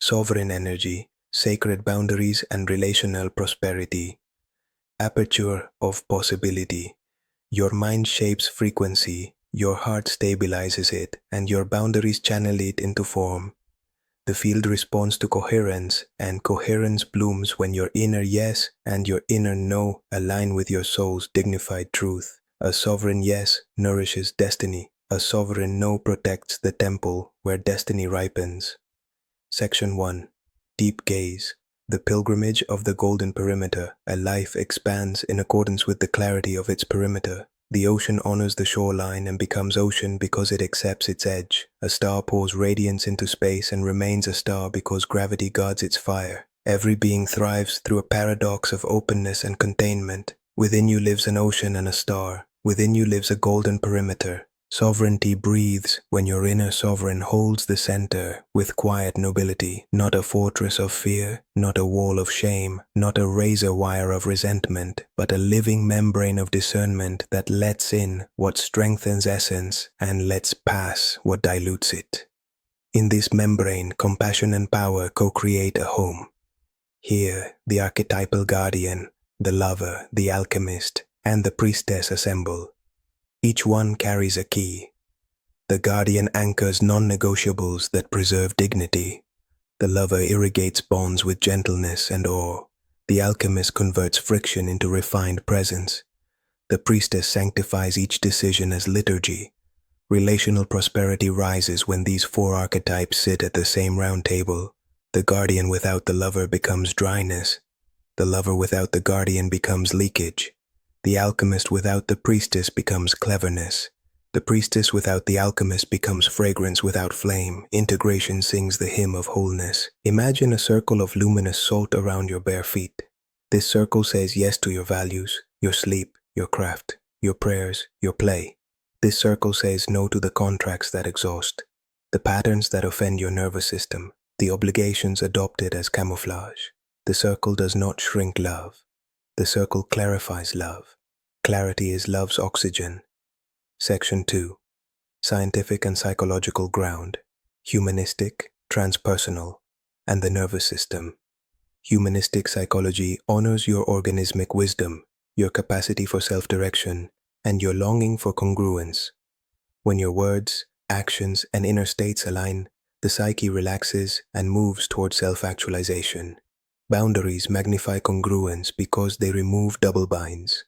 sovereign energy, sacred boundaries and relational prosperity. Aperture of possibility. Your mind shapes frequency, your heart stabilizes it, and your boundaries channel it into form. The field responds to coherence, and coherence blooms when your inner yes and your inner no align with your soul's dignified truth. A sovereign yes nourishes destiny. A sovereign no protects the temple where destiny ripens. Section 1. Deep Gaze. The pilgrimage of the golden perimeter. A life expands in accordance with the clarity of its perimeter. The ocean honors the shoreline and becomes ocean because it accepts its edge. A star pours radiance into space and remains a star because gravity guards its fire. Every being thrives through a paradox of openness and containment. Within you lives an ocean and a star. Within you lives a golden perimeter. Sovereignty breathes when your inner sovereign holds the center with quiet nobility, not a fortress of fear, not a wall of shame, not a razor wire of resentment, but a living membrane of discernment that lets in what strengthens essence and lets pass what dilutes it. In this membrane, compassion and power co-create a home. Here, the archetypal guardian, the lover, the alchemist, and the priestess assemble. Each one carries a key. The guardian anchors non-negotiables that preserve dignity. The lover irrigates bonds with gentleness and awe. The alchemist converts friction into refined presence. The priestess sanctifies each decision as liturgy. Relational prosperity rises when these four archetypes sit at the same round table. The guardian without the lover becomes dryness. The lover without the guardian becomes leakage. The alchemist without the priestess becomes cleverness. The priestess without the alchemist becomes fragrance without flame. Integration sings the hymn of wholeness. Imagine a circle of luminous salt around your bare feet. This circle says yes to your values, your sleep, your craft, your prayers, your play. This circle says no to the contracts that exhaust, the patterns that offend your nervous system, the obligations adopted as camouflage. The circle does not shrink love. The circle clarifies love. Clarity is love's oxygen. Section 2. Scientific and psychological ground. Humanistic, transpersonal, and the nervous system. Humanistic psychology honors your organismic wisdom, your capacity for self-direction, and your longing for congruence. When your words, actions, and inner states align, the psyche relaxes and moves toward self-actualization. Boundaries magnify congruence because they remove double binds.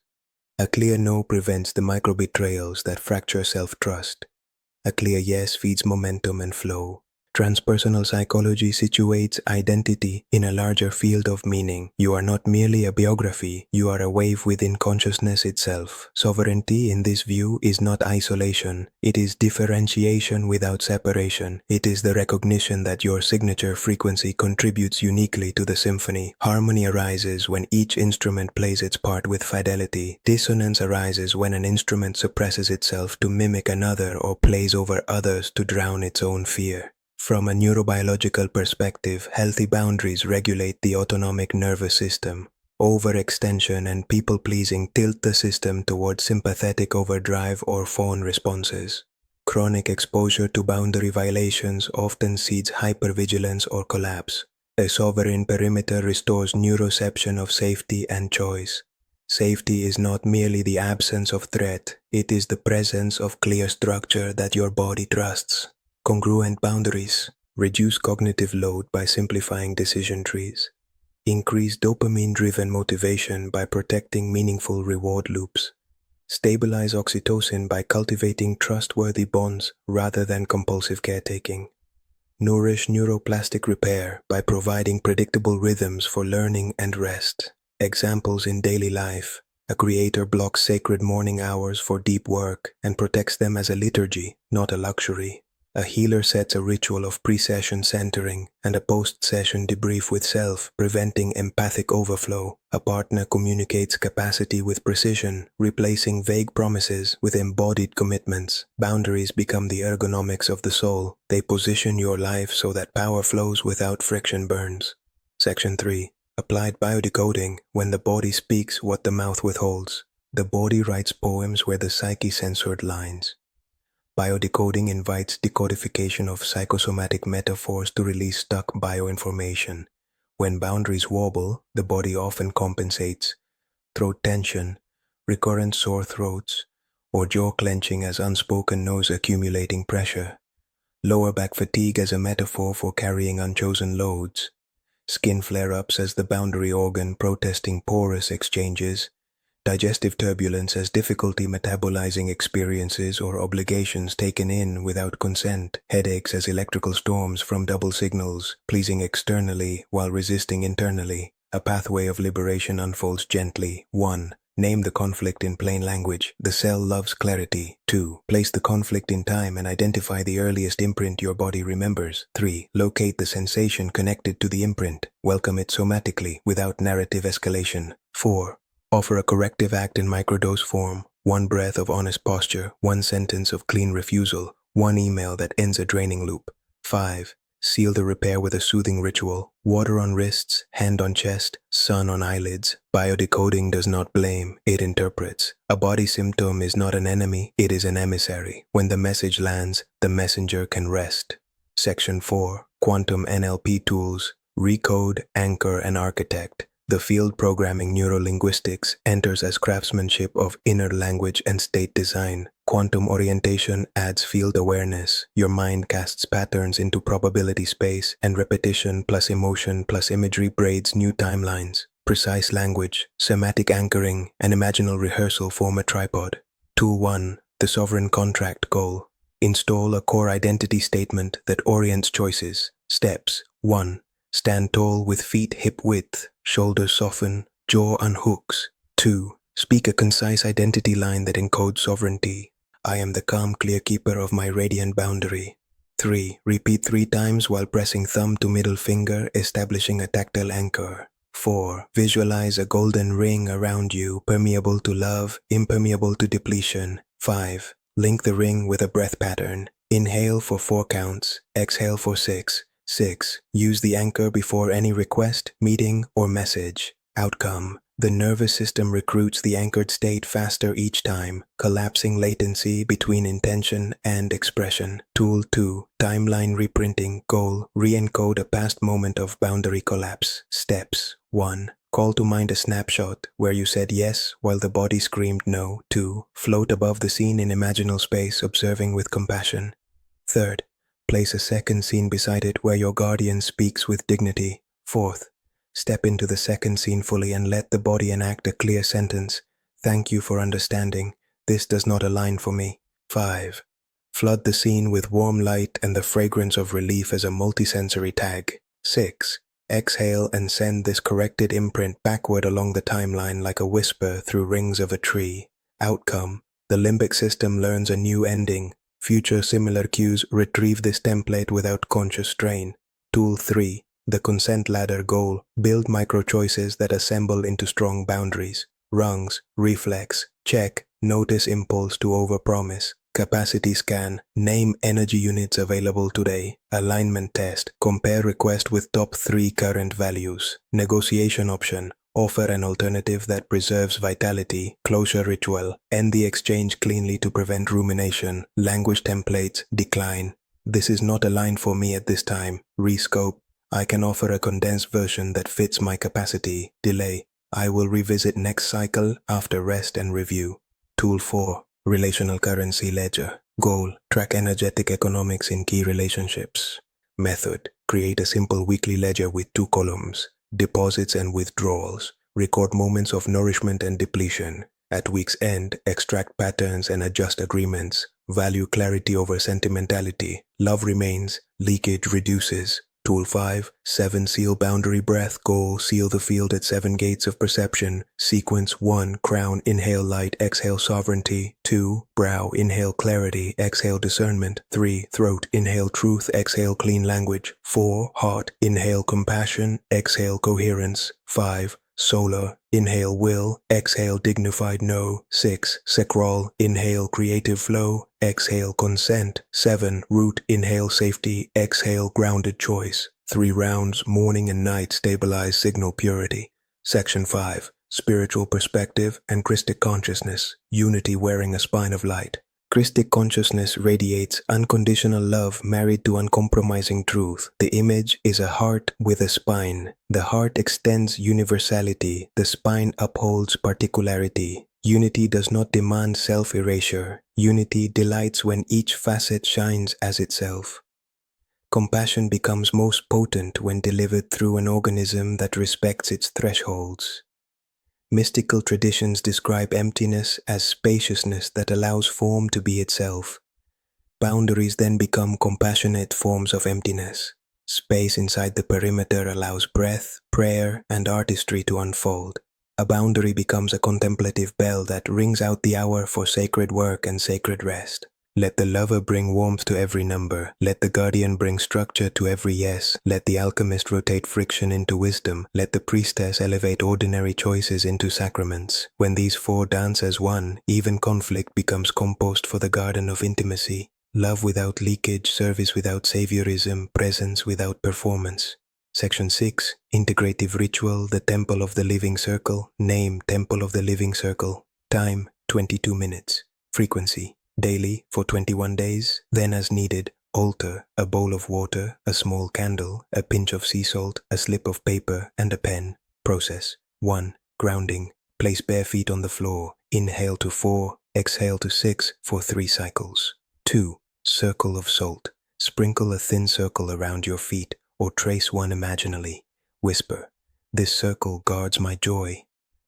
A clear no prevents the micro-betrayals that fracture self-trust. A clear yes feeds momentum and flow. Transpersonal psychology situates identity in a larger field of meaning. You are not merely a biography, you are a wave within consciousness itself. Sovereignty in this view is not isolation, it is differentiation without separation. It is the recognition that your signature frequency contributes uniquely to the symphony. Harmony arises when each instrument plays its part with fidelity. Dissonance arises when an instrument suppresses itself to mimic another or plays over others to drown its own fear. From a neurobiological perspective, healthy boundaries regulate the autonomic nervous system. Overextension and people-pleasing tilt the system towards sympathetic overdrive or fawn responses. Chronic exposure to boundary violations often seeds hypervigilance or collapse. A sovereign perimeter restores neuroception of safety and choice. Safety is not merely the absence of threat, it is the presence of clear structure that your body trusts. Congruent boundaries reduce cognitive load by simplifying decision trees. Increase dopamine-driven motivation by protecting meaningful reward loops. Stabilize oxytocin by cultivating trustworthy bonds rather than compulsive caretaking. Nourish neuroplastic repair by providing predictable rhythms for learning and rest. Examples in daily life. A creator blocks sacred morning hours for deep work and protects them as a liturgy, not a luxury. A healer sets a ritual of pre-session centering and a post-session debrief with self, preventing empathic overflow. A partner communicates capacity with precision, replacing vague promises with embodied commitments. Boundaries become the ergonomics of the soul. They position your life so that power flows without friction burns. Section 3. Applied biodecoding, when the body speaks what the mouth withholds. The body writes poems where the psyche censored lines. Biodecoding invites decodification of psychosomatic metaphors to release stuck bioinformation. When boundaries wobble, the body often compensates. Throat tension, recurrent sore throats, or jaw clenching as unspoken no's accumulating pressure. Lower back fatigue as a metaphor for carrying unchosen loads. Skin flare-ups as the boundary organ protesting porous exchanges. Digestive turbulence as difficulty metabolizing experiences or obligations taken in without consent. Headaches as electrical storms from double signals, pleasing externally while resisting internally. A pathway of liberation unfolds gently. 1. Name the conflict in plain language. The cell loves clarity. 2. Place the conflict in time and identify the earliest imprint your body remembers. 3. Locate the sensation connected to the imprint. Welcome it somatically without narrative escalation. 4. Offer a corrective act in microdose form. 1 breath of honest posture. 1 sentence of clean refusal. 1 email that ends a draining loop. 5. Seal the repair with a soothing ritual. Water on wrists, hand on chest, sun on eyelids. Biodecoding does not blame, it interprets. A body symptom is not an enemy, it is an emissary. When the message lands, the messenger can rest. Section 4. Quantum NLP Tools. Recode, Anchor, and Architect. The field programming neurolinguistics enters as craftsmanship of inner language and state design. Quantum orientation adds field awareness. Your mind casts patterns into probability space, and repetition plus emotion plus imagery braids new timelines. Precise language, semantic anchoring, and imaginal rehearsal form a tripod. Tool 1. The Sovereign Contract Goal. Install a core identity statement that orients choices. Steps. 1. Stand tall with feet hip width, shoulders soften, jaw unhooks. 2. Speak a concise identity line that encodes sovereignty. I am the calm, clear keeper of my radiant boundary. 3. Repeat 3 times while pressing thumb to middle finger, establishing a tactile anchor. 4. Visualize a golden ring around you, permeable to love, impermeable to depletion. 5. Link the ring with a breath pattern. Inhale for 4 counts, exhale for 6. 6. Use the anchor before any request, meeting, or message. Outcome. The nervous system recruits the anchored state faster each time, collapsing latency between intention and expression. Tool 2. Timeline reprinting. Goal. Re-encode a past moment of boundary collapse. Steps. 1. Call to mind a snapshot where you said yes while the body screamed no. 2. Float above the scene in imaginal space, observing with compassion. 3rd. Place a second scene beside it where your guardian speaks with dignity. 4th. Step into the second scene fully and let the body enact a clear sentence. Thank you for understanding. This does not align for me. 5. Flood the scene with warm light and the fragrance of relief as a multisensory tag. 6. Exhale and send this corrected imprint backward along the timeline like a whisper through rings of a tree. Outcome. The limbic system learns a new ending. Future similar cues retrieve this template without conscious strain. Tool 3. The Consent Ladder Goal. Build micro-choices that assemble into strong boundaries. Rungs, reflex, check, notice impulse to overpromise. Capacity scan. Name energy units available today. Alignment test. Compare request with top 3 current values. Negotiation option. Offer an alternative that preserves vitality. Closure ritual. End the exchange cleanly to prevent rumination. Language templates. Decline. This is not aligned for me at this time. Rescope. I can offer a condensed version that fits my capacity. Delay. I will revisit next cycle after rest and review. Tool 4. Relational Currency Ledger. Goal. Track energetic economics in key relationships. Method. Create a simple weekly ledger with 2 columns. Deposits and withdrawals. Record moments of nourishment and depletion. At week's end, extract patterns and adjust agreements. Value clarity over sentimentality. Love remains, leakage reduces. Tool 5. 7 Seal Boundary Breath. Goal. Seal the field at 7 gates of perception. Sequence 1. Crown. Inhale light. Exhale sovereignty. 2. Brow. Inhale clarity. Exhale discernment. 3. Throat. Inhale truth. Exhale clean language. 4. Heart. Inhale compassion. Exhale coherence. 5. Solar. Inhale will. Exhale dignified no. 6. Sacral. Inhale creative flow. Exhale consent. 7. Root. Inhale safety. Exhale grounded choice. 3 rounds, morning and night, stabilize signal purity. Section 5. Spiritual perspective and Christic consciousness. Unity wearing a spine of light. Christic consciousness radiates unconditional love married to uncompromising truth. The image is a heart with a spine. The heart extends universality. The spine upholds particularity. Unity does not demand self-erasure. Unity delights when each facet shines as itself. Compassion becomes most potent when delivered through an organism that respects its thresholds. Mystical traditions describe emptiness as spaciousness that allows form to be itself. Boundaries then become compassionate forms of emptiness. Space inside the perimeter allows breath, prayer, and artistry to unfold. A boundary becomes a contemplative bell that rings out the hour for sacred work and sacred rest. Let the lover bring warmth to every number. Let the guardian bring structure to every yes. Let the alchemist rotate friction into wisdom. Let the priestess elevate ordinary choices into sacraments. When these four dance as one, even conflict becomes compost for the garden of intimacy. Love without leakage, service without saviorism, presence without performance. Section 6. Integrative Ritual, the Temple of the Living Circle. Name, Temple of the Living Circle. Time, 22 minutes. Frequency, daily for 21 days, then as needed. Altar, a bowl of water, a small candle, a pinch of sea salt, a slip of paper, and a pen. Process. 1. Grounding. Place bare feet on the floor. Inhale to 4, exhale to 6 for 3 cycles. 2. Circle of salt. Sprinkle a thin circle around your feet or trace one imaginally. Whisper, "This circle guards my joy."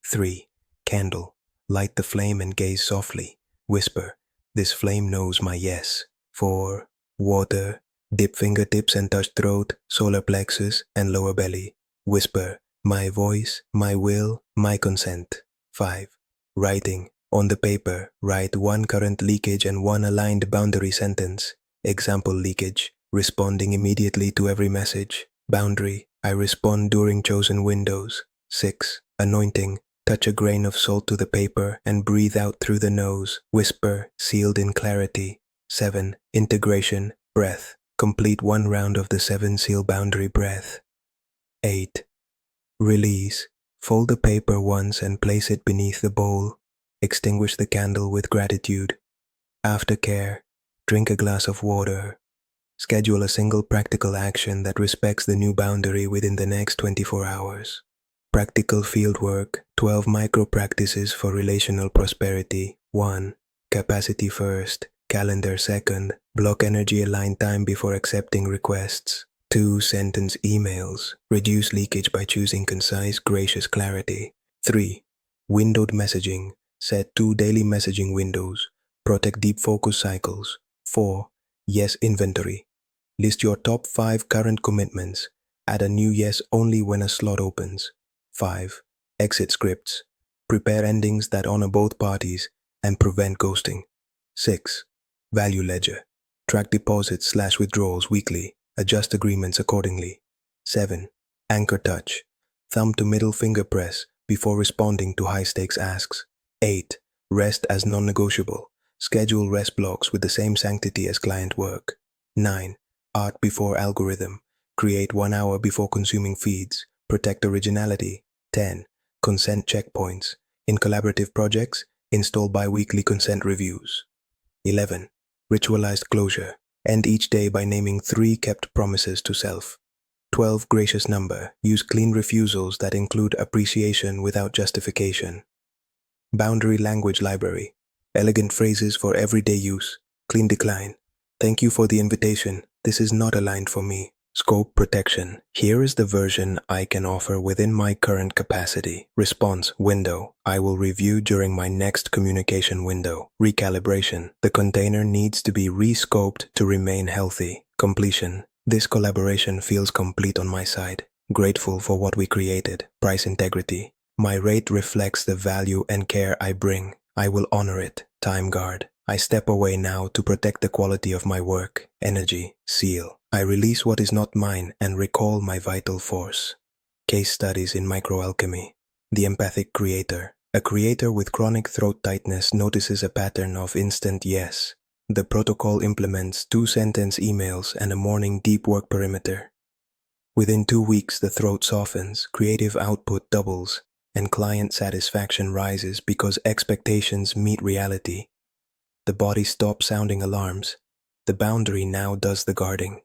3. Candle. Light the flame and gaze softly. Whisper, "This flame knows my yes." 4. Water. Dip fingertips and touch throat, solar plexus, and lower belly. Whisper, "My voice, my will, my consent." 5. Writing. On the paper, write 1 current leakage and 1 aligned boundary sentence. Example leakage. Responding immediately to every message. Boundary. I respond during chosen windows. 6. Anointing. Touch a grain of salt to the paper and breathe out through the nose. Whisper, sealed in clarity. 7. Integration. Breath. Complete 1 round of the 7 seal boundary breath. 8. Release. Fold the paper once and place it beneath the bowl. Extinguish the candle with gratitude. Aftercare. Drink a glass of water. Schedule a single practical action that respects the new boundary within the next 24 hours. Practical fieldwork, 12 micro-practices for relational prosperity. 1. Capacity first, calendar second, block energy aligned time before accepting requests. 2. Sentence emails, reduce leakage by choosing concise, gracious clarity. 3. Windowed messaging, set 2 daily messaging windows, protect deep focus cycles. 4. Yes inventory. List your top 5 current commitments. Add a new yes only when a slot opens. 5. Exit scripts. Prepare endings that honor both parties and prevent ghosting. 6. Value ledger. Track deposits/withdrawals weekly. Adjust agreements accordingly. 7. Anchor touch. Thumb to middle finger press before responding to high-stakes asks. 8. Rest as non-negotiable. Schedule rest blocks with the same sanctity as client work. 9. Art before algorithm. Create 1 hour before consuming feeds. Protect originality. 10. Consent checkpoints. In collaborative projects, install bi-weekly consent reviews. 11. Ritualized closure. End each day by naming 3 kept promises to self. 12. Gracious number. Use clean refusals that include appreciation without justification. Boundary language library. Elegant phrases for everyday use. Clean decline. Thank you for the invitation. This is not aligned for me. Scope protection. Here is the version I can offer within my current capacity. Response window. I will review during my next communication window. Recalibration. The container needs to be rescoped to remain healthy. Completion. This collaboration feels complete on my side. Grateful for what we created. Price integrity. My rate reflects the value and care I bring. I will honor it. Time guard. I step away now to protect the quality of my work. Energy. Seal. I release what is not mine and recall my vital force. Case studies in microalchemy. The empathic creator. A creator with chronic throat tightness notices a pattern of instant yes. The protocol implements 2-sentence emails and a morning deep work perimeter. Within 2 weeks, the throat softens, creative output doubles, and client satisfaction rises because expectations meet reality. The body stops sounding alarms. The boundary now does the guarding.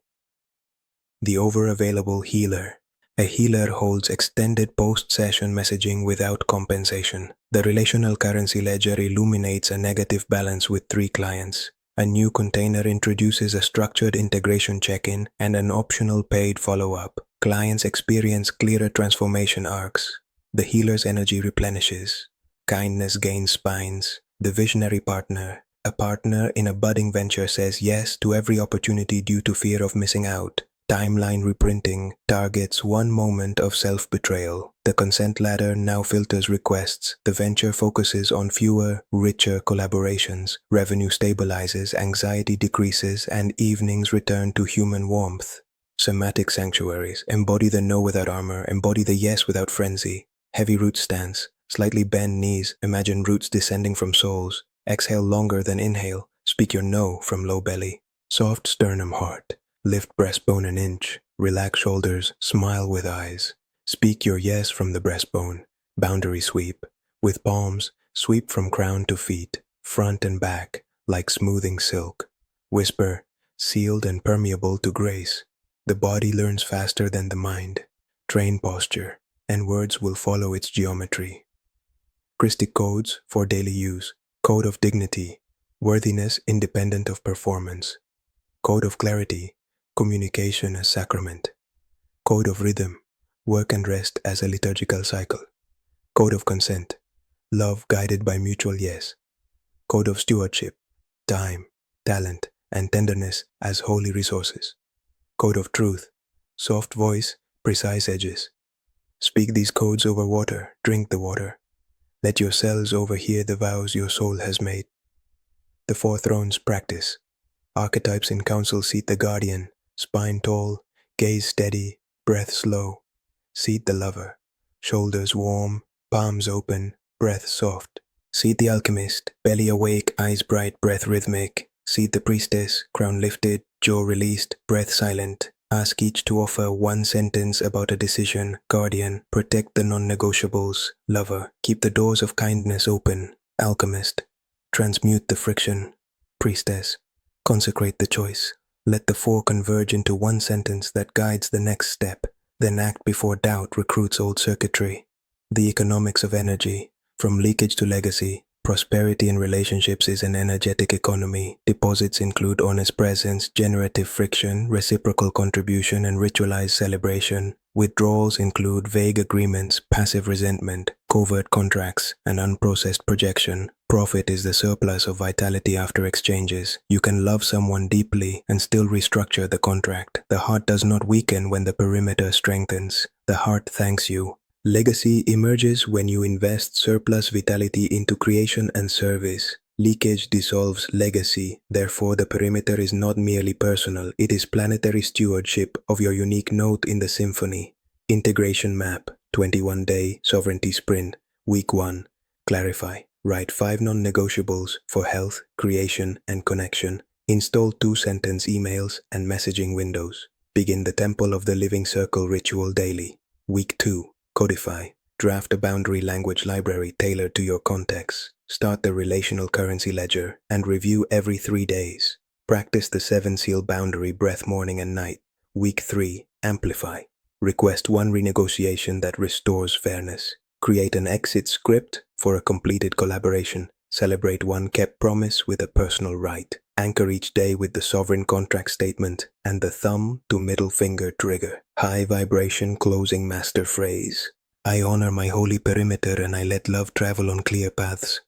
The over-available healer. A healer holds extended post-session messaging without compensation. The relational currency ledger illuminates a negative balance with 3 clients. A new container introduces a structured integration check-in and an optional paid follow-up. Clients experience clearer transformation arcs. The healer's energy replenishes. Kindness gains spines. The visionary partner. A partner in a budding venture says yes to every opportunity due to fear of missing out. Timeline reprinting targets one moment of self-betrayal. The consent ladder now filters requests. The venture focuses on fewer, richer collaborations. Revenue stabilizes, anxiety decreases, and evenings return to human warmth. Somatic sanctuaries. Embody the no without armor. Embody the yes without frenzy. Heavy root stance. Slightly bend knees. Imagine roots descending from soles. Exhale longer than inhale. Speak your no from low belly. Soft sternum heart. Lift breastbone an inch. Relax shoulders. Smile with eyes. Speak your yes from the breastbone. Boundary sweep. With palms, sweep from crown to feet, front and back, like smoothing silk. Whisper, sealed and permeable to grace. The body learns faster than the mind. Train posture, and words will follow its geometry. Christic codes for daily use. Code of dignity. Worthiness independent of performance. Code of clarity. Communication as sacrament. Code of rhythm. Work and rest as a liturgical cycle. Code of consent. Love guided by mutual yes. Code of stewardship. Time, talent, and tenderness as holy resources. Code of truth. Soft voice, precise edges. Speak these codes over water, drink the water. Let your cells overhear the vows your soul has made. The 4 thrones practice. Archetypes in council seat the guardian, spine tall, gaze steady, breath slow. Seat the lover, shoulders warm, palms open, breath soft. Seat the alchemist, belly awake, eyes bright, breath rhythmic. Seat the priestess, crown lifted, jaw released, breath silent. Ask each to offer 1 sentence about a decision. Guardian, protect the non-negotiables. Lover, keep the doors of kindness open. Alchemist, transmute the friction. Priestess, consecrate the choice. Let the 4 converge into 1 sentence that guides the next step. Then act before doubt recruits old circuitry. The economics of energy. From leakage to legacy, prosperity in relationships is an energetic economy. Deposits include honest presence, generative friction, reciprocal contribution, and ritualized celebration. Withdrawals include vague agreements, passive resentment, covert contracts, and unprocessed projection. Profit is the surplus of vitality after exchanges. You can love someone deeply and still restructure the contract. The heart does not weaken when the perimeter strengthens. The heart thanks you. Legacy emerges when you invest surplus vitality into creation and service. Leakage dissolves legacy, therefore the perimeter is not merely personal, it is planetary stewardship of your unique note in the symphony. Integration map, 21-day sovereignty sprint, week 1. Clarify. Write 5 non-negotiables for health, creation, and connection. Install 2-sentence emails and messaging windows. Begin the Temple of the Living Circle ritual daily. Week 2. Codify. Draft a boundary language library tailored to your context. Start the relational currency ledger and review every 3 days. Practice the 7-seal boundary breath morning and night. Week 3. Amplify. Request 1 renegotiation that restores fairness. Create an exit script for a completed collaboration. Celebrate 1 kept promise with a personal right. Anchor each day with the sovereign contract statement and the thumb to middle finger trigger. High vibration closing master phrase. I honor my holy perimeter and I let love travel on clear paths.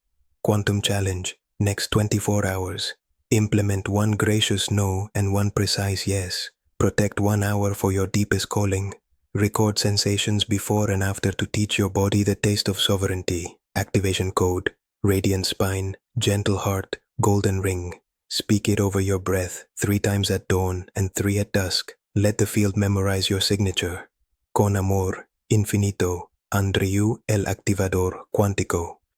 Quantum challenge. Next 24 hours. Implement 1 gracious no and 1 precise yes. Protect 1 hour for your deepest calling. Record sensations before and after to teach your body the taste of sovereignty. Activation code. Radiant spine, gentle heart, golden ring. Speak it over your breath 3 times at dawn and 3 at dusk. Let the field memorize your signature. Con amor, infinito, Andreu el activador cuántico.